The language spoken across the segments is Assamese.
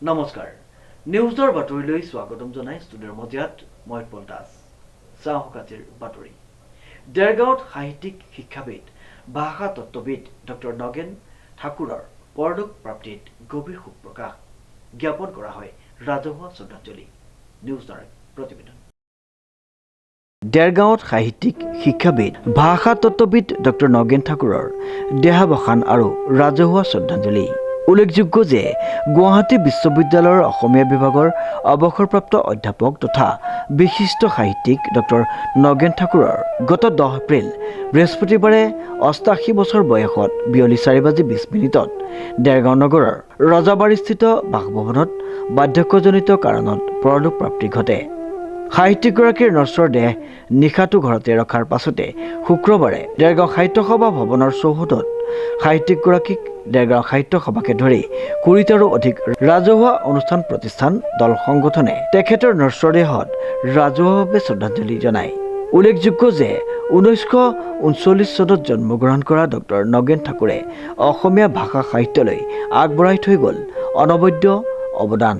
নমস্কাৰ নিউজৰ বাতৰিলৈ স্বাগতম জনাই ষ্টুডিঅ'ৰ মজিয়াত মই পলটাছ চাহকাতিৰ বাতৰি দেৰগাঁৱত সাহিত্যিক শিক্ষাবিদ ভাষা তত্ত্ববিদ ডক্টৰ নগেন ঠাকুৰৰ পৰলোক প্ৰাপ্তিত গভীৰ শোক প্ৰকাশ জ্ঞাপন কৰা হয় ৰাজহুৱা শ্ৰদ্ধাঞ্জলি নিউজ ডাইৰেক্ট প্ৰতিবেদন দেৰগাঁৱত সাহিত্যিক শিক্ষাবিদ ভাষা তত্ত্ববিদ ডক্টৰ নগেন ঠাকুৰৰ দেহাৱসান আৰু ৰাজহুৱা শ্ৰদ্ধাঞ্জলি উল্লেখযোগ্য যে গুৱাহাটী বিশ্ববিদ্যালয়ৰ অসমীয়া বিভাগৰ অৱসৰপ্ৰাপ্ত অধ্যাপক তথা বিশিষ্ট সাহিত্যিক ডক্টৰ নগেন ঠাকুৰৰ গত 10 এপ্ৰিল বৃহস্পতিবাৰে 88 বছৰ বয়সত বিয়লি 4:20 দেৰগাঁও নগৰৰ ৰজাবাৰীস্থিত বাসভৱনত বাৰ্ধক্যজনিত কাৰণত পৰলোক প্ৰাপ্তি ঘটে। সাহিত্যিকগৰাকীৰ নশ্বৰ দেহ নিশাটো ঘৰতে ৰখাৰ পাছতে শুক্ৰবাৰে দেৰগাঁও সাহিত্য সভা ভৱনৰ চৌহদত সাহিত্যিকগৰাকীক দেৰগাঁও সাহিত্য সভাকে ধৰি 20টাৰো অধিক ৰাজহুৱা অনুষ্ঠান প্ৰতিষ্ঠান দল সংগঠনে তেখেতৰ নশ্বৰ দেহত ৰাজহুৱাভাৱে শ্ৰদ্ধাঞ্জলি জনায়। উল্লেখযোগ্য যে 1939 চনত জন্মগ্ৰহণ কৰা ডক্টৰ নগেন ঠাকুৰে অসমীয়া ভাষা সাহিত্যলৈ আগবঢ়াই থৈ গ'ল অনবদ্য অৱদান।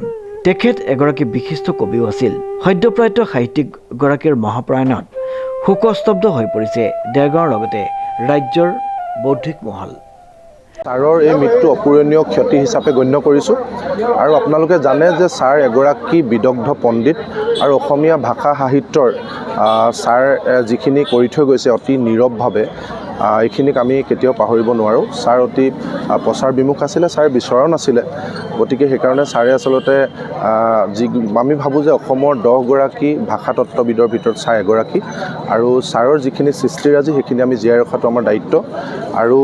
তেখেত এগৰাকী বিশিষ্ট কবিও আছিল। সদ্যপ্ৰয়াত সাহিত্যিকগৰাকীৰ মহাপ্ৰয়াণত শোকস্তব্ধ হৈ পৰিছে দেৰগাঁৱৰ লগতে ৰাজ্যৰ বৌদ্ধিক মহল। ছাৰৰ এই মৃত্যু অপূৰণীয় ক্ষতি হিচাপে গণ্য কৰিছোঁ আৰু আপোনালোকে জানে যে ছাৰ এগৰাকী বিদগ্ধ পণ্ডিত আৰু অসমীয়া ভাষা সাহিত্যৰ ছাৰ যিখিনি কৰি থৈ গৈছে অতি নীৰৱভাৱে এইখিনিক আমি কেতিয়াও পাহৰিব নোৱাৰোঁ। ছাৰ অতি প্ৰচাৰ বিমুখ আছিলে, ছাৰ বিচৰণ আছিলে, গতিকে সেইকাৰণে ছাৰে আচলতে আমি ভাবোঁ যে অসমৰ 10গৰাকী ভাষা তত্ত্ববিদৰ ভিতৰত ছাৰ এগৰাকী আৰু ছাৰৰ যিখিনি সৃষ্টিৰাজি সেইখিনি আমি জীয়াই ৰখাটো আমাৰ দায়িত্ব। আৰু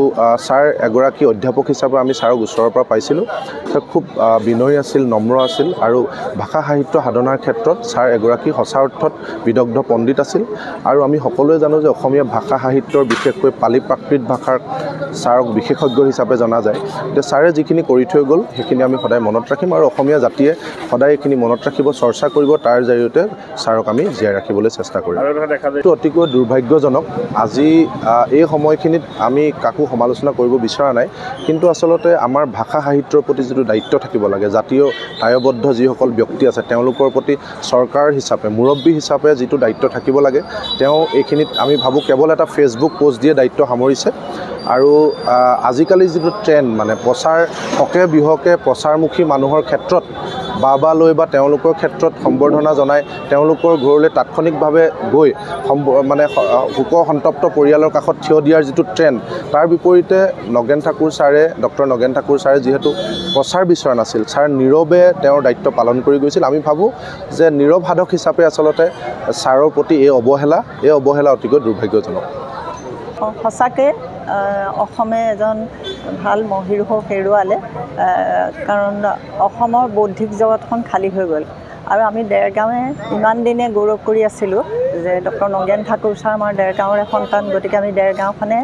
ছাৰ এগৰাকী অধ্যাপক হিচাপে আমি ছাৰক ওচৰৰ পৰা পাইছিলোঁ। তেওঁ খুব বিনয়ী আছিল, নম্ৰ আছিল আৰু ভাষা সাহিত্য সাধনাৰ ক্ষেত্ৰত ছাৰ এগৰাকী সঁচা অৰ্থত বিদগ্ধ পণ্ডিত আছিল। আৰু আমি সকলোৱে জানো যে অসমীয়া ভাষা সাহিত্যৰ বিশেষকৈ পালি প্ৰাকৃত ভাষাৰ ছাৰক বিশেষজ্ঞ হিচাপে জনা যায়। এতিয়া ছাৰে যিখিনি কৰি থৈ গ'ল সেইখিনি আমি সদায় মনত ৰাখিম আৰু অসমীয়া জাতিয়ে সদায় এইখিনি মনত ৰাখিব, চৰ্চা কৰিব, তাৰ জৰিয়তে ছাৰক আমি জীয়াই ৰাখিবলৈ চেষ্টা কৰিম। এইটো অতিকৈ দুৰ্ভাগ্যজনক। আজি এই সময়খিনিত আমি কাকো সমালোচনা কৰিব বিচৰা নাই, কিন্তু আচলতে আমাৰ ভাষা সাহিত্যৰ প্ৰতি যিটো দায়িত্ব থাকিব লাগে, জাতীয় দায়বদ্ধ যিসকল ব্যক্তি আছে তেওঁলোকৰ প্ৰতি চৰকাৰ হিচাপে মুৰব্বী হিচাপে যিটো দায়িত্ব থাকিব লাগে, তেওঁ এইখিনিত আমি ভাবোঁ কেৱল এটা ফেচবুক পোষ্ট দিয়ে দায়িত্ব সামৰিছে। আৰু আজিকালি যিটো ট্ৰেণ্ড মানে প্ৰচাৰ হকে বিহকে প্ৰচাৰমুখী মানুহৰ ক্ষেত্ৰত বাবা লৈ বা তেওঁলোকৰ ক্ষেত্ৰত সম্বৰ্ধনা জনাই তেওঁলোকৰ ঘৰলৈ তাৎক্ষণিকভাৱে গৈ মানে শোক সন্তপ্ত পৰিয়ালৰ কাষত থিয় দিয়াৰ যিটো ট্ৰেণ্ড, তাৰ বিপৰীতে নগেন ঠাকুৰ ছাৰে ডক্টৰ নগেন ঠাকুৰ ছাৰে যিহেতু প্ৰচাৰ বিচৰা নাছিল, ছাৰ নীৰৱে তেওঁৰ দায়িত্ব পালন কৰি গৈছিল। আমি ভাবোঁ যে নীৰৱ সাধক হিচাপে আচলতে ছাৰৰ প্ৰতি এই অৱহেলা অতিকৈ দুৰ্ভাগ্যজনক। সঁচাকৈ অসমে এজন ভাল মহীৰূহ হেৰুৱালে, কাৰণ অসমৰ বৌদ্ধিক জগতখন খালী হৈ গ'ল। আৰু আমি দেৰগাঁৱে ইমান দিনে গৌৰৱ কৰি আছিলোঁ যে ডক্টৰ নগেন ঠাকুৰ ছাৰ আমাৰ দেৰগাঁৱৰে সন্তান, গতিকে আমি দেৰগাঁওখনে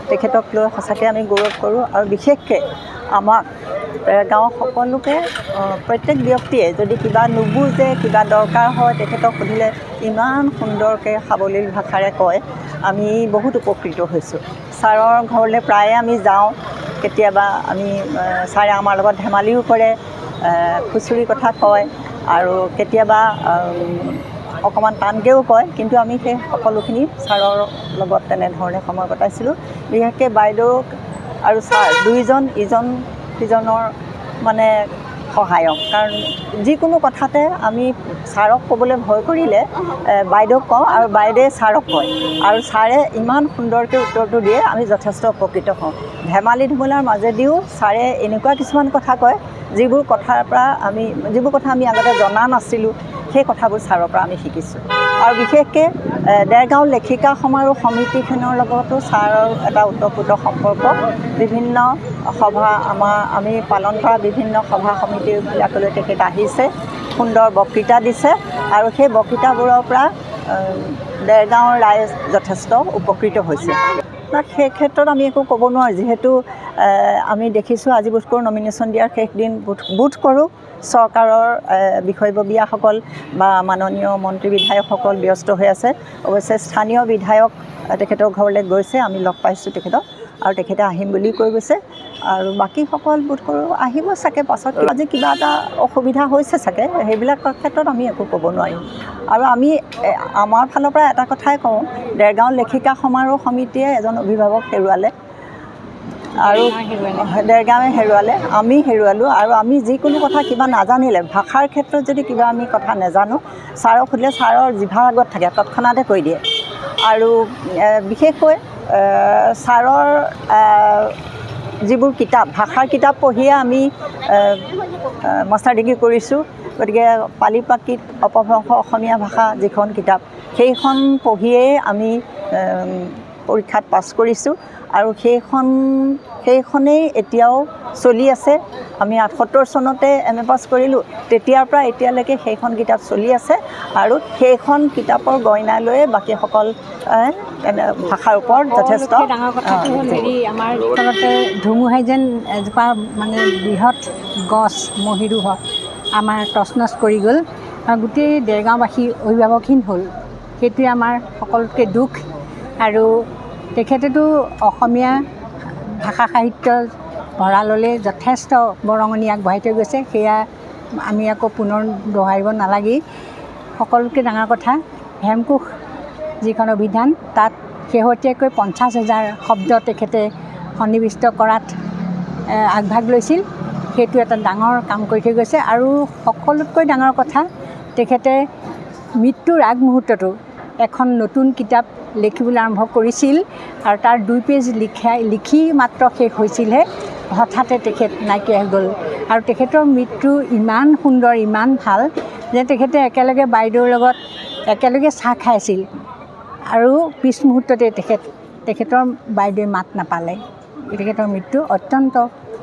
তেখেতক লৈ সঁচাকৈ আমি গৌৰৱ কৰোঁ। আৰু বিশেষকৈ আমাক গাঁৱৰ সকলোকে প্ৰত্যেক ব্যক্তিয়ে যদি কিবা নুবুজে, কিবা দৰকাৰ হয় তেখেতক সুধিলে ইমান সুন্দৰকৈ সাৱলীল ভাষাৰে কয়, আমি বহুত উপকৃত হৈছোঁ। ছাৰৰ ঘৰলৈ প্ৰায়ে আমি যাওঁ, কেতিয়াবা আমি ছাৰে আমাৰ লগত ধেমালিও কৰে, খুচৰি কথা কয় আৰু কেতিয়াবা অকণমান টানকৈও কয়, কিন্তু আমি সেই সকলোখিনি ছাৰৰ লগত তেনেধৰণে সময় কটাইছিলোঁ। বিশেষকৈ বাইদেউ আৰু ছাৰ দুইজন ইজন সিজনৰ মানে সহায়ক, কাৰণ যিকোনো কথাতে আমি ছাৰক ক'বলৈ ভয় কৰিলে বাইদেউক কওঁ আৰু বাইদেৱে ছাৰক কয়, আৰু ছাৰে ইমান সুন্দৰকৈ উত্তৰটো দিয়ে, আমি যথেষ্ট উপকৃত হওঁ। ধেমালি ধুমুলাৰ মাজেদিও ছাৰে এনেকুৱা কিছুমান কথা কয় যিবোৰ কথা আমি আগতে জনা নাছিলোঁ, সেই কথাবোৰ ছাৰৰ পৰা আমি শিকিছোঁ। আৰু বিশেষকৈ দেৰগাঁও লেখিকা সমাৰোহ সমিতিখনৰ লগতো ছাৰৰ এটা ওতঃপ্ৰোত সম্পৰ্ক। বিভিন্ন সভা আমি পালন কৰা বিভিন্ন সভা সমিতিবিলাকলৈ তেখেত আহিছে, সুন্দৰ বক্তৃতা দিছে আৰু সেই বক্তৃতাবোৰৰ পৰা দেৰগাঁৱৰ ৰাইজ যথেষ্ট উপকৃত হৈছে। সেই ক্ষেত্ৰত আমি একো ক'ব নোৱাৰোঁ, যিহেতু আমি দেখিছোঁ আজি বোধকৰোঁ নমিনেশ্যন দিয়াৰ শেষ দিন, বোধ কৰোঁ চৰকাৰৰ বিষয়ববীয়াসকল বা মাননীয় মন্ত্ৰী বিধায়কসকল ব্যস্ত হৈ আছে। অৱশ্যে স্থানীয় বিধায়ক তেখেতৰ ঘৰলৈ গৈছে, আমি লগ পাইছোঁ তেখেতক, আৰু তেখেতে আহিম বুলি কৈ গৈছে আৰু বাকীসকল বোধ কৰোঁ আহিব চাগে পাছত আজি কিবা এটা অসুবিধা হৈছে চাগে সেইবিলাকৰ ক্ষেত্ৰত আমি একো ক'ব নোৱাৰিম আৰু আমি আমাৰ ফালৰ পৰা এটা কথাই কওঁ দেৰগাঁও লেখিকা সমাৰোহ সমিতিয়ে এজন অভিভাৱক হেৰুৱালে আৰু দেৰগাঁৱে হেৰুৱালে আমি হেৰুৱালোঁ আৰু আমি যিকোনো কথা কিবা নাজানিলে ভাষাৰ ক্ষেত্ৰত যদি কিবা আমি কথা নাজানো ছাৰক সুধিলে ছাৰৰ জিভাৰ আগত থাকে তৎক্ষণাতে কৈ দিয়ে আৰু বিশেষকৈ ছাৰৰ যিবোৰ কিতাপ ভাষাৰ কিতাপ পঢ়িয়ে আমি মাষ্টাৰ ডিগ্ৰী কৰিছোঁ গতিকে পালি প্ৰাকৃত অপভ্ৰংশ অসমীয়া ভাষা যিখন কিতাপ সেইখন পঢ়িয়েই আমি পৰীক্ষাত পাছ কৰিছোঁ আৰু সেইখনেই এতিয়াও চলি আছে আমি ৭৮ চনতে MA পাছ কৰিলোঁ তেতিয়াৰ পৰা এতিয়ালৈকে সেইখন কিতাপ চলি আছে আৰু সেইখন কিতাপৰ গইনা লৈয়ে বাকীসকল ভাষাৰ ওপৰত যথেষ্ট ডাঙৰ কথাটো হ'ল হেৰি আমাৰ ঘৰতে ধুমুহাই যেন এজোপা মানে বৃহৎ গছ মহিৰু হওক আমাৰ তছনছ কৰি গ'ল আৰু গোটেই দেৰগাঁওবাসী অভিভাৱকহীন হ'ল সেইটোৱে আমাৰ সকলোতকৈ দুখ আৰু তেখেতেতো অসমীয়া ভাষা সাহিত্যৰ ভঁৰাললৈ যথেষ্ট বৰঙণি আগবঢ়াই থৈ গৈছে সেয়া আমি আকৌ পুনৰ দোহাৰিব নালাগেই সকলোতকৈ ডাঙৰ কথা হেমকোষ যিখন অভিধান তাত শেহতীয়াকৈ 50,000 শব্দ তেখেতে সন্নিৱিষ্ট কৰাত আগভাগ লৈছিল সেইটো এটা ডাঙৰ কাম কৰি থৈ গৈছে আৰু সকলোতকৈ ডাঙৰ কথা তেখেতে মৃত্যুৰ আগমুহূৰ্ততো এখন নতুন কিতাপ লিখিবলৈ আৰম্ভ কৰিছিল আৰু তাৰ 2 পেজ লিখি মাত্ৰ শেষ হৈছিলহে হঠাতে তেখেত নাইকিয়া হৈ গ'ল আৰু তেখেতৰ মৃত্যু ইমান সুন্দৰ ইমান ভাল যে তেখেতে একেলগে বাইদেউৰ লগত একেলগে চাহ খাইছিল আৰু পিছ মুহূৰ্ততে তেখেতৰ বাইদেৱে মাত নাপালে তেখেতৰ মৃত্যু অত্যন্ত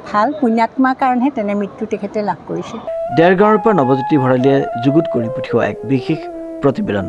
ভাল পুণ্যাত্মাৰ কাৰণেহে তেনে মৃত্যু তেখেতে লাভ কৰিছে দেৰগাঁৱৰ পৰা নৱজ্যোতি ভৰালীয়ে যুগুত কৰি পঠিওৱা এক বিশেষ প্ৰতিবেদন